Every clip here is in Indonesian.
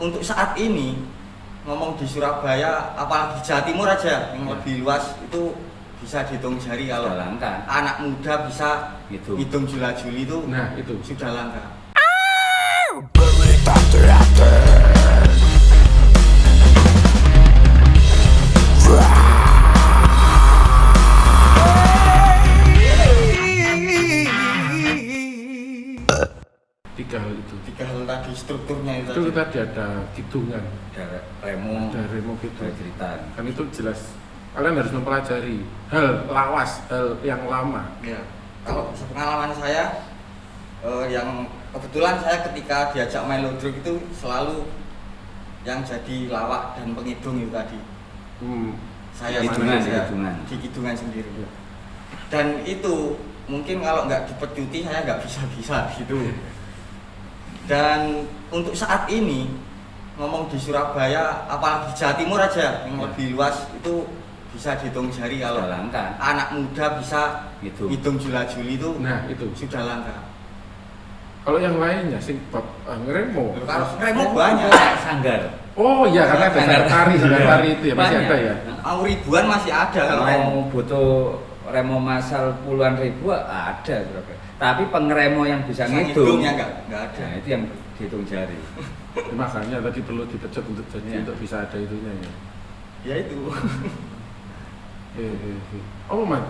untuk saat ini ngomong di Surabaya, apalagi Jawa Timur aja yang lebih luas itu bisa dihitung jari. Kalau anak muda bisa hitung Jula-Juli itu, nah itu sudah langka. Tiga hal tadi, strukturnya itu tadi ada kidungan, ada remo gitu, cerita. Kan itu jelas kalian harus mempelajari hal lawas, hal yang lama. Ya, kalau pengalaman saya yang kebetulan saya ketika diajak main ludruk itu selalu yang jadi lawak dan pengidung itu tadi. Saya di kidungan sendiri. Ya. Dan itu mungkin kalau nggak dipecuti saya nggak bisa gitu. Dan untuk saat ini ngomong di Surabaya, apalagi Jawa Timur aja yang lebih luas itu bisa dihitung jari. Kalau anak muda bisa hitung Jula-Juli itu, nah itu sudah langka. Kalau yang lainnya sing ngeremo, kalau ngeremo banyak. Sanggar. Oh iya, karena ada sanggar tari itu ya masih ada ya. Mau ribuan masih ada. Kalau mau butuh remo masal puluhan ribu ada berapa. Tapi pengremo yang bisa ngitung ya nggak ada. Nah, itu yang dihitung jari. Makanya tadi perlu dipecut untuk bisa ada itunya ya. Ya itu. Oh man,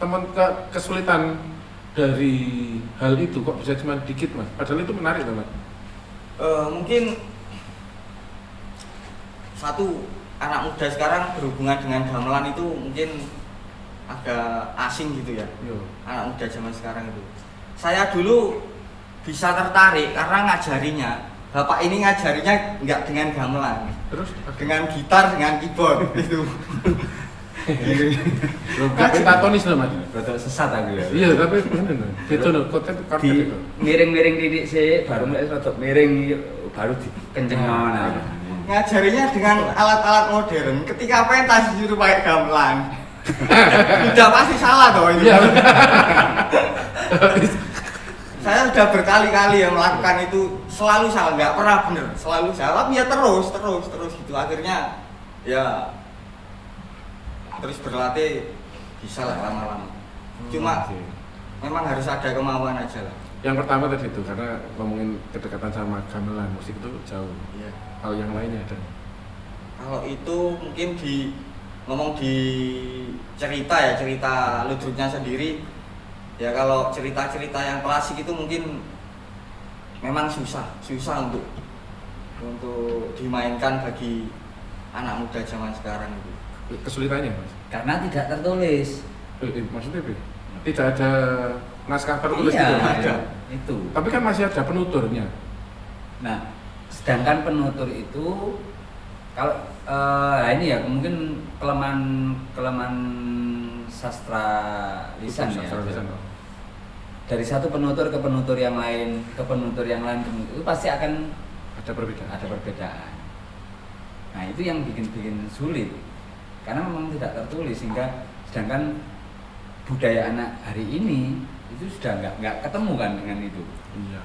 teman kesulitan dari hal itu kok bisa cuma dikit mas. Padahal itu menarik teman. Mungkin satu, anak muda sekarang berhubungan dengan gamelan itu mungkin agak asing gitu ya. Anak muda zaman sekarang itu. Saya dulu bisa tertarik karena ngajarinya. Bapak ini ngajarinya nggak dengan gamelan, terus dengan gitar, dengan keyboard itu. Pentatonis loh mas. Rodok sesat aku ya. Iya tapi bener. Itu loh konten di miring-miring titik sih, baru mulai rodok miring baru dikenceng mana. Ngajarinya dengan alat-alat modern. Ketika pentas disuruh pakai gamelan. Udah pasti salah toh ini. Saya sudah berkali-kali yang melakukan itu, selalu salah, nggak pernah bener, selalu salah. Tapi ya terus gitu. Akhirnya ya terus berlatih bisa lah lama-lama. Cuma memang harus ada kemauan aja lah. Yang pertama tadi itu karena ngomongin kedekatan sama gamelan, musik itu jauh. Iya. Hal yang lainnya ada. Kalau itu mungkin ngomong di cerita ludruknya sendiri. Ya kalau cerita-cerita yang klasik itu mungkin memang susah untuk dimainkan bagi anak muda zaman sekarang itu. Kesulitannya mas? Karena tidak tertulis. Maksudnya apa? Tidak ada naskah tertulis iya, gitu? Ada. Itu. Tapi kan masih ada penuturnya. Nah, sedangkan penutur itu kalau ini ya mungkin kelemahan sastra lisan ya. Dari satu penutur ke penutur yang lain itu pasti akan ada perbedaan. Nah, itu yang bikin sulit. Karena memang tidak tertulis sehingga sedangkan budaya anak hari ini itu sudah nggak ketemu kan dengan itu. Iya.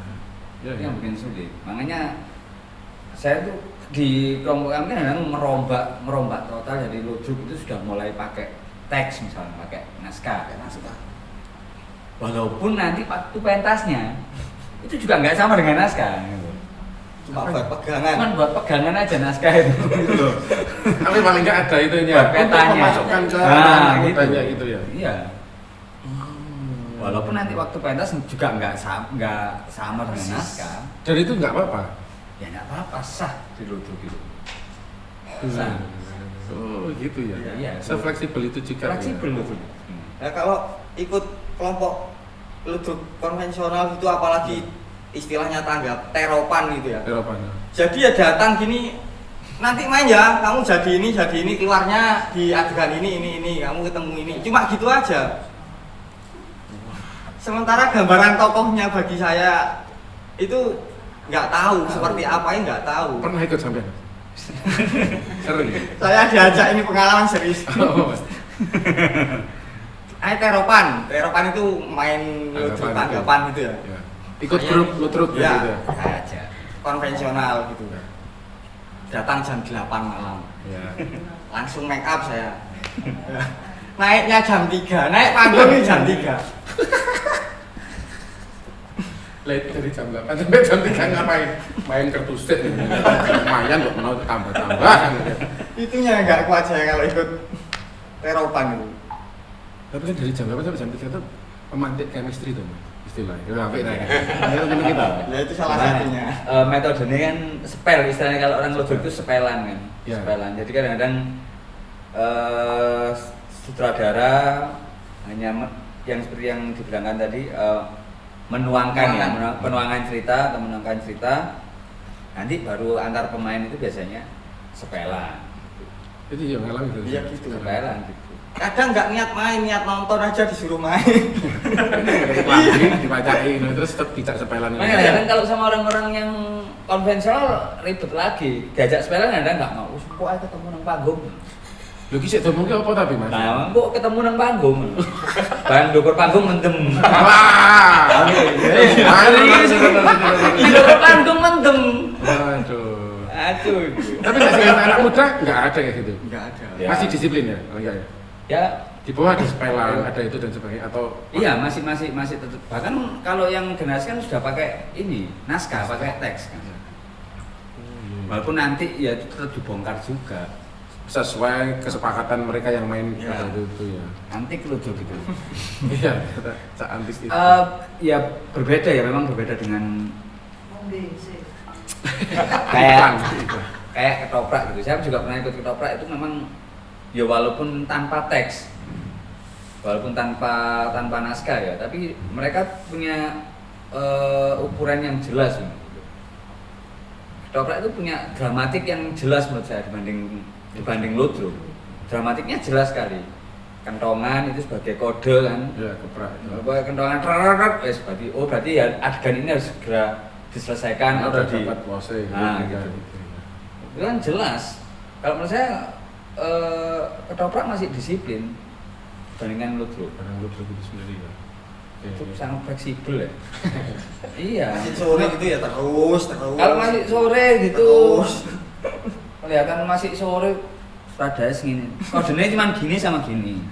Itu yang bikin sulit. Makanya saya tuh di kelompok kami kan merombak total dari ludruk itu sudah mulai pakai teks misalnya, pakai naskah. Walaupun nanti waktu pentasnya itu juga nggak sama dengan naskah. Cuma buat pegangan. Cuman buat pegangan aja naskah itu. Tapi paling nggak ada itunya. Buat petanya. Memasukkan ke gitu ya. Iya. Walaupun nanti waktu pentas juga nggak sama dengan naskah. Dan itu nggak apa-apa. Ya nggak apa-apa, sah di ludruk itu. Sah. Oh gitu ya. Iya. Se-fleksibel itu juga. Fleksibel ya. ludruk. Nah kalau ikut kelompok ludruk konvensional itu apalagi istilahnya tanggap teropan gitu ya. Teropan. Jadi ya datang gini, nanti main ya, kamu jadi ini, keluarnya di adegan ini, kamu ketemu ini. Cuma gitu aja. Sementara gambaran tokohnya bagi saya itu nggak tahu seperti apa, nggak tahu. Pernah ikut sampai? Sering. Saya diajak, ini pengalaman serius. Teropan itu main ludruk tanggapan gitu ya. Ikut grup ludruk ya, gitu ya. aja konvensional gitu. datang jam 8 malam. Ya. Langsung make up saya. Naiknya jam 3, naik panggung ini jam 3. Late dari jam 8 sampai jam 3 ngapain? Main kartu set lumayan kok mau tambah-tambah. Itunya nggak kuat saya kalau ikut teropan itu. Tapi kan dari jam 8 sampai jam 3 itu memantik chemistry tuh, Mas. Istilahnya. Ya apik nah. Ya temen kita. Ya itu salah satunya. Metodenya kan spell, istilahnya kalau orang ludruk itu sepelan kan. Ya. Sepelan. Jadi kadang-kadang sutradara hanya yang seperti yang dibilangkan tadi menuangkan ya, penuangan cerita atau menuangkan cerita. Nanti baru antar pemain itu biasanya sepelan. Jadi yang ngalamin gitu. Iya gitu. Sepelan gitu. Kadang nggak niat main, niat nonton aja disuruh main. Lagi dibacain terus tetap tidak sepelan. Makanya kan kalau sama orang-orang yang konvensional ribet lagi, diajak sepelan ada nggak mau. Kok aja ketemu nang panggung. Lho ki sik domong ki apa tapi, Mas? Nah, kok ketemu nang panggung. Bang ndukur panggung mendem. Wah. Di ndukur panggung mendem. Waduh. Aduh. Tapi nggak sih anak muda nggak ada kayak gitu. Nggak ada. Ya. Masih disiplin ya? Oh iya ya. Ya, Di bawah ada sepelan, ada itu dan sebagainya atau iya masih tetap. Bahkan kalau yang generasi kan sudah pakai ini naskah, pakai teks kan. Walaupun nanti ya itu tetap dibongkar juga. sesuai kesepakatan mereka yang main Ya. pada itu ya. Antik lucu gitu. Iya, kata antik itu. Ya berbeda ya, memang berbeda dengan Ngombe sih. kayak ketoprak gitu. Saya juga pernah ikut ketoprak, itu memang ya walaupun tanpa teks, walaupun tanpa naskah ya, tapi mereka punya ukuran yang jelas. Ketoprak itu punya dramatik yang jelas menurut saya dibanding ludruk. Dramatiknya jelas sekali. Kentongan itu sebagai kode kan. Ya, keprak. Kentongan berarti ya adegan ini harus segera diselesaikan atau Udah di dapat pose. Nah, gitu. Itu kan jelas. Kalau menurut saya ketoprak masih disiplin dibandingkan ludruk. Barang lu begitu sendiri ya. Itu sangat fleksibel ya. Iya. Masih sore gitu ya terus. Kalau masih sore gitu, terus. kelihatan masih sore rada segini. Kodenya cuma gini sama gini.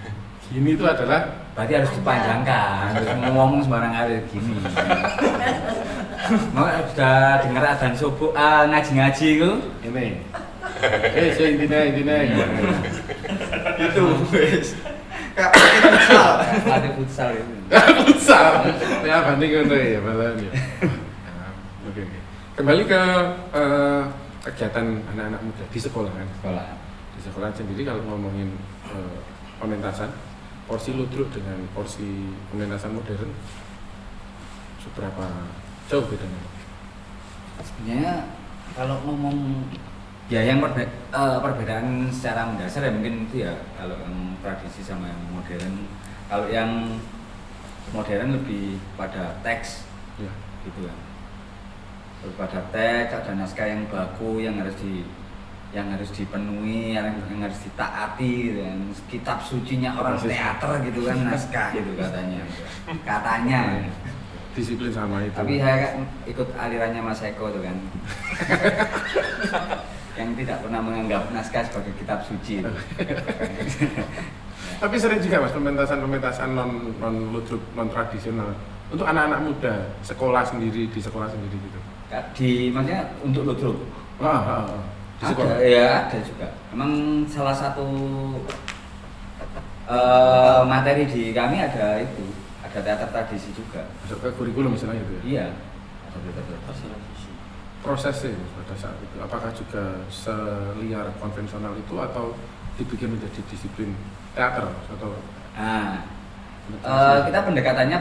Gini itu adalah Berarti harus dipanjangkan. Harus ngomong sembarang kali gini. Mau sudah dengar adzan subuh ngaji-ngaji itu? ini. Intinya. Itu wes. Kayak futsal. Ada futsal itu. Futsal. Ya banding ngono ya, malah ya. Oke. Kembali ke kegiatan anak-anak muda di sekolah kan. Di sekolah sendiri kalau ngomongin pementasan, porsi ludruk dengan porsi pementasan modern seberapa jauh bedanya? Sebenarnya kalau ngomong ya yang perbedaan secara mendasar ya mungkin itu ya, kalau yang tradisi sama yang modern. Kalau yang modern lebih pada teks Ya. gitu kan. Lebih pada teks, ada naskah yang baku yang harus dipenuhi, yang harus ditaati gitu kan. Kitab sucinya orang teater gitu kan, naskah gitu katanya. Disiplin sama itu. Tapi saya kan ikut alirannya Mas Eko tuh kan. Yang tidak pernah menganggap naskah sebagai kitab suci. Tapi sering juga Mas pementasan non ludruk, non tradisional untuk anak-anak muda di sekolah sendiri gitu. Maksudnya untuk ludruk. Di sekolah. Ada juga. Memang salah satu materi di kami ada teater tradisi juga. Masuk ke kurikulum misalnya itu ya. Iya. Ada teater tradisi. Prosesnya pada saat itu apakah juga seliar konvensional itu atau dibikin menjadi disiplin teater atau kita pendekatannya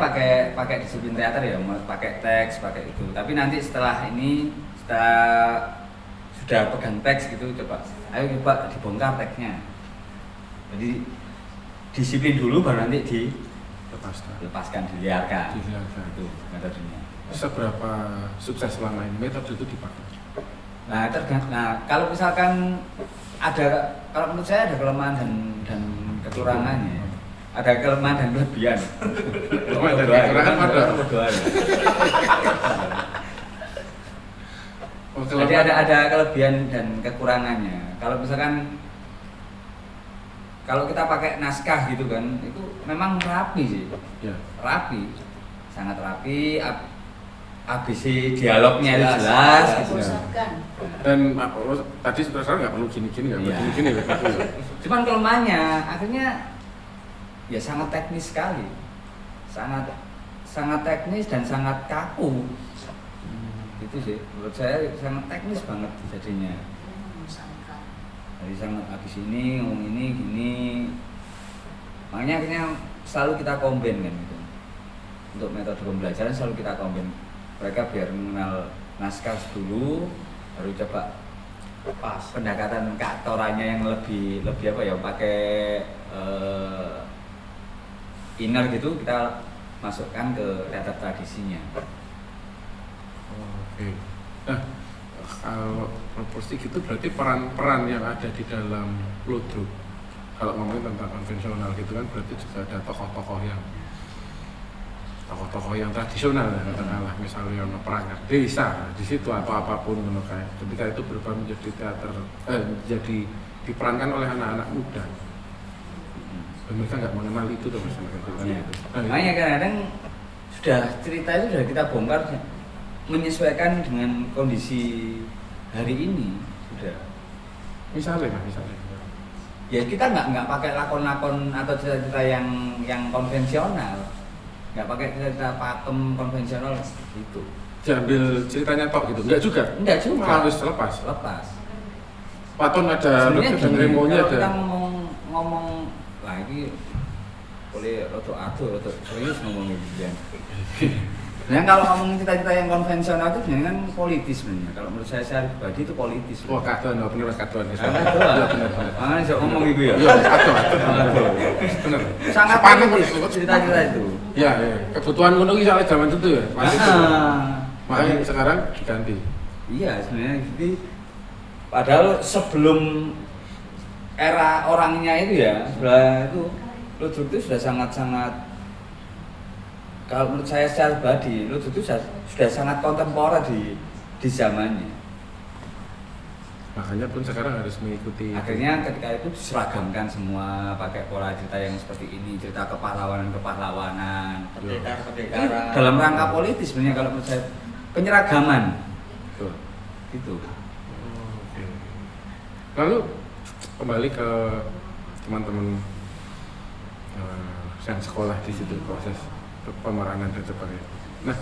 pakai disiplin teater ya, pakai teks, pakai itu. Tapi nanti setelah sudah pegang teks gitu, ayo coba dibongkar teksnya. Jadi disiplin dulu baru nanti dilepaskan, diliarkan. Itu metodenya. Seberapa sukses selama ini metode itu dipakai? Nah, kalau misalkan kalau menurut saya ada kelemahan dan kekurangannya. Ada kelemahan dan kelebihan. Kelemahan dan kekurangan pada. Jadi ada kelebihan dan kekurangannya. Kalau misalkan kalau kita pakai naskah gitu kan, itu memang rapi sih. Ya. Rapi. Sangat rapi. ABC dialognya itu jelas gitu. Bosankan. Dan tadi saudara nggak perlu gini-gini, nggak perlu Iya. gini-gini ya. Cuman kelemahannya akhirnya ya sangat teknis sekali. Sangat teknis dan sangat kaku. Itu sih menurut saya sangat teknis banget jadinya. Bosankan. Jadi sangat habis ini ngomong ini gini. Makanya akhirnya selalu kita combine kan gitu. Untuk metode pembelajaran selalu kita combine. Mereka biar mengenal naskah dulu, baru coba Pas. pendekatan keaktorannya yang lebih apa ya, pakai inner gitu, kita masukkan ke teater tradisinya. Oke. Nah, kalau proporsi gitu berarti peran-peran yang ada di dalam ludruk. Kalau ngomongin tentang konvensional gitu kan berarti juga ada tokoh-tokoh yang tradisional ya, katakanlah misalnya perangkat desa di situ atau apapun kayak ketika itu berubah menjadi teater jadi diperankan oleh anak-anak muda. Dan mereka nggak mengenal itu tuh mas. Ya. Makanya kadang-kadang cerita itu sudah kita bongkar menyesuaikan dengan kondisi hari ini sudah. Misalnya. Ya kita nggak pakai lakon-lakon atau cerita-cerita yang konvensional, nggak pakai cerita pakem konvensional gitu. Diambil ceritanya tok gitu, enggak juga? Enggak juga. Harus lepas. Paton ada Sebenarnya dan gini, remonya kalau ada. kita ngomong lagi boleh roto serius ngomong gitu ya. Nah kalau ngomongin cita-cita yang konvensional itu sebenarnya kan politis sebenarnya. Kalau menurut saya pribadi itu politis. Wah kadoan, bener kadoan. Iya benar. Makanya saya ngomong ibu ya. Iya, kadoan. Bener. Sangat Sepanik, politis Mas. cita-cita itu. Ya, kebutuhan ngono ki soalnya zaman itu ya. Masih itu. Makanya sekarang diganti. Iya sebenarnya jadi padahal sebelum era orangnya itu ya sebelah itu ludruk itu sudah sangat kalau menurut saya secara pribadi ludruk itu sudah sangat kontemporer di zamannya. Makanya pun sekarang harus mengikuti. Akhirnya ketika itu diseragamkan semua pakai pola cerita yang seperti ini, cerita kepahlawanan Pendekar-pendekaran. dalam rangka politis sebenarnya kalau menurut saya penyeragaman Betul. gitu. Oke. Lalu kembali ke teman-teman yang sekolah di situ proses pemeranan dan sebagainya. Nah,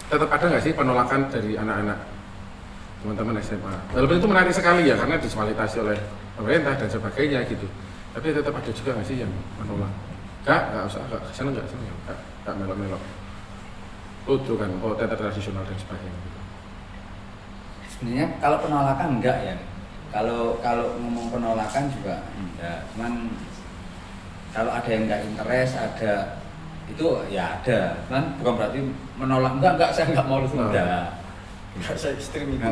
tetap ada nggak sih penolakan dari anak-anak teman-teman SMA? Walaupun itu menarik sekali ya karena disfasilitasi oleh pemerintah dan sebagainya gitu. Tapi tetap ada juga nggak sih yang menolak? Nggak usah, kesana nggak melok-melok. Lucu kan, teater tradisional dan sebagainya. Gitu. Sebenarnya kalau penolakan enggak ya. Kalau ngomong penolakan juga enggak. Cuman kalau ada yang enggak interest, ada itu ya ada. Cuman bukan berarti menolak enggak saya enggak mau itu enggak. Nggak se ekstrim itu.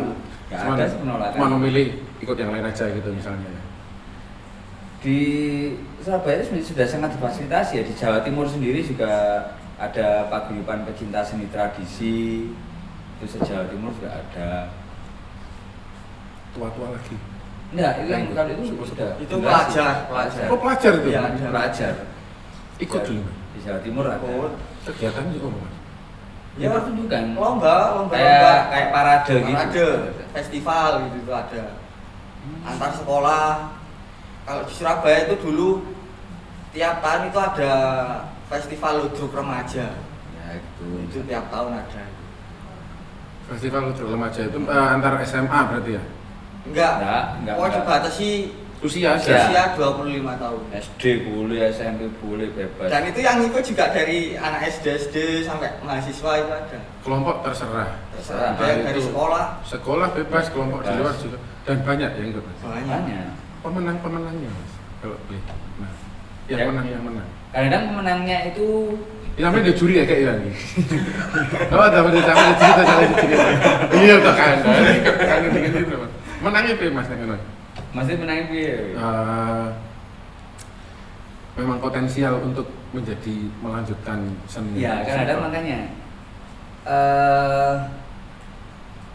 Enggak ada sih penolakan. Cuma memilih ikut yang lain aja gitu misalnya. Di Surabaya itu sebenarnya sudah sangat difasilitasi ya. Di Jawa Timur sendiri juga ada paguyuban pecinta seni tradisi. Itu se-Jawa Timur juga ada. Tua-tua lagi. Enggak, itu yang kalau itu sudah Itu generasi. pelajar. Oh pelajar itu? Iya, Pelajar. Ikut dulu. Di Jawa Timur ada. Ikut. Kegiatan juga Mas. Ya pertunjukan. Lomba. Kayak parade gitu. Parade, festival gitu itu ada. Antar sekolah. Kalau di Surabaya itu dulu tiap tahun itu ada festival ludruk remaja. Ya gitu. Itu tiap tahun ada. Festival Ludruk Remaja itu antar SMA berarti ya? Enggak. Oh dibatasi Usia usia 25 tahun. SD boleh, SMP boleh, bebas. Dan itu yang ikut juga dari anak SD sampai mahasiswa itu ada. kelompok terserah. Terserah. Entah Ada yang dari itu sekolah. bebas, kelompok di Bebas. luar juga dan banyak yang ikut. Mas. Banyak. Pemenangnya Mas. Kalau boleh. Nah, yang Ya. menang. Kadang pemenangnya itu Ini namanya ada juri ya kayak Iwan. Oh, ada cerita salah cerita. Iya udah kan. Kan dikit gitu Mas. Menangnya Mas nek ngono. masih menangnya piye? Memang potensial untuk menjadi melanjutkan seni. Ya, kadang-kadang makanya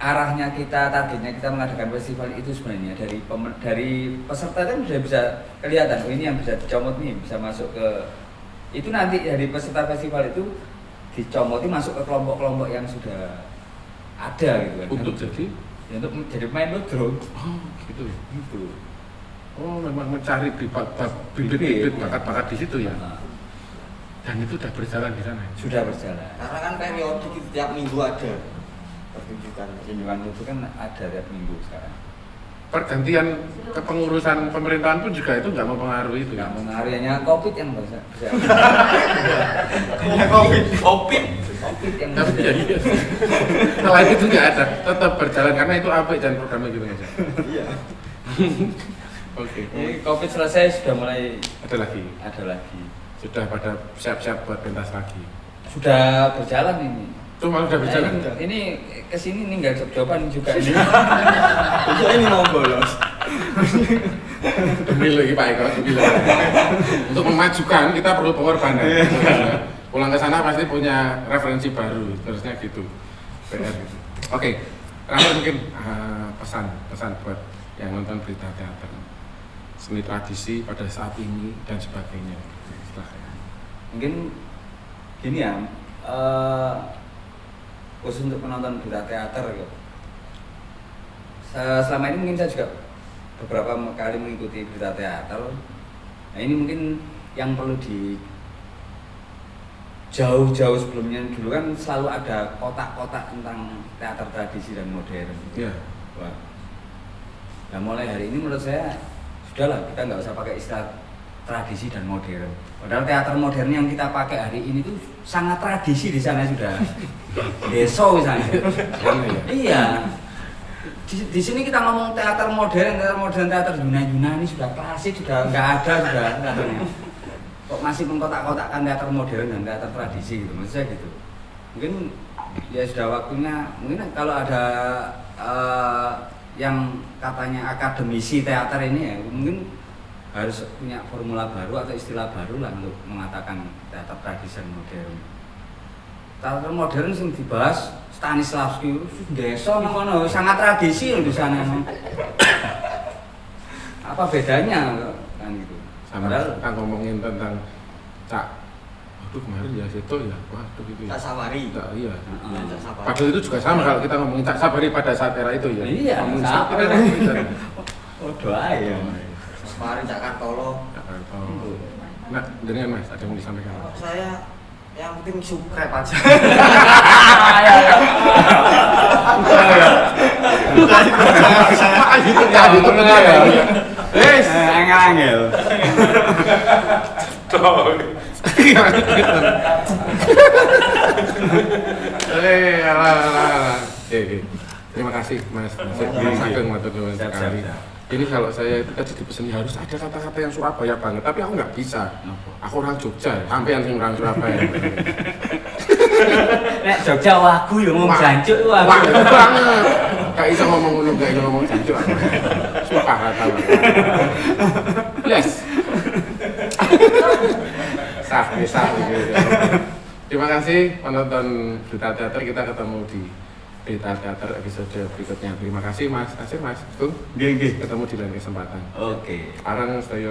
arahnya kita, targetnya kita mengadakan festival itu sebenarnya dari peserta kan sudah bisa kelihatan, oh ini yang bisa dicomot nih, bisa masuk ke itu nanti dari peserta festival itu dicomoti masuk ke kelompok-kelompok yang sudah ada gitu kan. Untuk jadi? Ya, untuk jadi pemain ludruk. Oh gitu. Gitu. Oh memang mencari bibit-bibit bakat-bakat di situ ya. Nah, Dan itu sudah berjalan di sana. sudah berjalan. Karena kan periodik itu tiap minggu ada pertunjukan. Pertunjukan itu kan ada tiap minggu sekarang. Pergantian kepengurusan pemerintahan pun juga itu nggak mempengaruhi itu. Nggak mengaruhi, hanya COVID yang bisa. Ya covid. COVID yang Tapi bisa. ya iya. Selain itu nggak ada, tetap berjalan karena itu apik dan programnya gitu aja. Iya. Oke. Ini COVID selesai sudah mulai Ada lagi. ada lagi. Sudah pada siap-siap buat pentas lagi. Sudah berjalan ini. Itu malah udah berjalan. Ini kesini nih nggak jawaban juga ini. Itu ini mau bolos. Demi lagi Pak Eko, demi lagi. Untuk memajukan kita perlu pengorbanan. Pulang ke sana pasti punya referensi baru, terusnya gitu. PR gitu. Oke, terakhir mungkin pesan buat yang nonton berita teater, seni tradisi pada saat ini dan sebagainya. Silahkan. Mungkin gini ya, khusus untuk penonton berita teater gitu. Selama ini mungkin saya juga beberapa kali mengikuti berita teater. Nah ini mungkin yang perlu di jauh-jauh sebelumnya, dulu kan selalu ada kotak-kotak tentang teater tradisi dan modern. Iya. Wah. Nah mulai hari ini menurut saya sudahlah, kita nggak usah pakai istilah tradisi dan modern. Padahal teater modern yang kita pakai hari ini tuh sangat tradisi di sana sudah. Deso misalnya. Iya. Di sini kita ngomong teater modern, teater Yunani sudah klasik, sudah nggak ada sudah katanya. Kok masih mengkotak-kotakkan teater modern dan teater tradisi gitu, maksud saya gitu. Mungkin ya sudah waktunya, mungkin kalau ada yang katanya akademisi teater ini ya, mungkin harus punya formula baru atau istilah baru lah untuk mengatakan teater tradisi dan modern. Teater modern yang dibahas Stanislavski, desa ngono sangat tradisi di sana. Apa bedanya kan gitu? Sama kita ngomongin tentang Cak. Waduh kemarin ya itu ya, waduh itu ya. Cak Sabari. Iya. Cak Sabari. Padahal itu juga sama kalau kita ngomongin Cak Sabari pada saat era itu ya. Iya, Ngomongin sama. saat era itu. Oh doa ya. Sabari, Cak Kartolo. Nah, dengan Mas, ada yang mau disampaikan? Kalau saya yang penting subscribe aja. Itu tadi itu benar ya. Wes, angel-angel. Terima kasih Mas Ageng matur nuwun Siap, sekali. siap. Ini kalau saya itu tadi dipeseni harus ada kata-kata yang Surabaya banget, tapi aku nggak bisa. Aku orang Jogja, sampean sing orang Surabaya. Nek Jogja wagu ya ngomong jancuk Wah, wagu. banget. Gak bisa ngomong ngono, gak bisa ngomong jancuk. Sumpah kata. Yes. Sah. Terima kasih penonton Berita Teater, kita ketemu di Berita Teater episode berikutnya. Terima kasih Mas Asir, Mas Gung. Nggih. Ketemu di lain kesempatan. Oke. Arang sedaya.